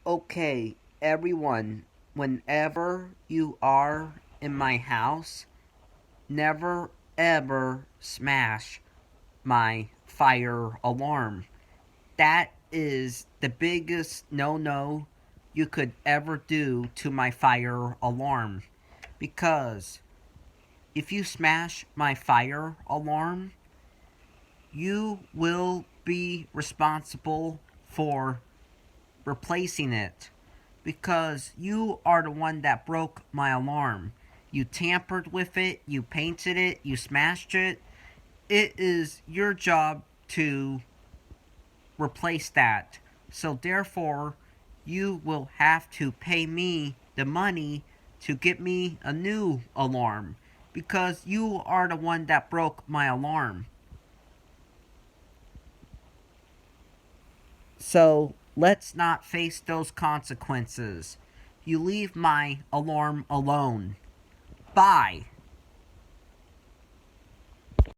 Okay, everyone, whenever you are in my house, never ever smash my fire alarm. That is the biggest no no you could ever do to my fire alarm. Because if you smash my fire alarm, you will be responsible for replacing it. Because you are the one that broke my alarm. You tampered with it, you painted it, you smashed it. It is your job to replace that. So therefore, you will have to pay me the money to get me a new alarm because you are the one that broke my alarm. So let's not face those consequences. You leave my alarm alone. Bye.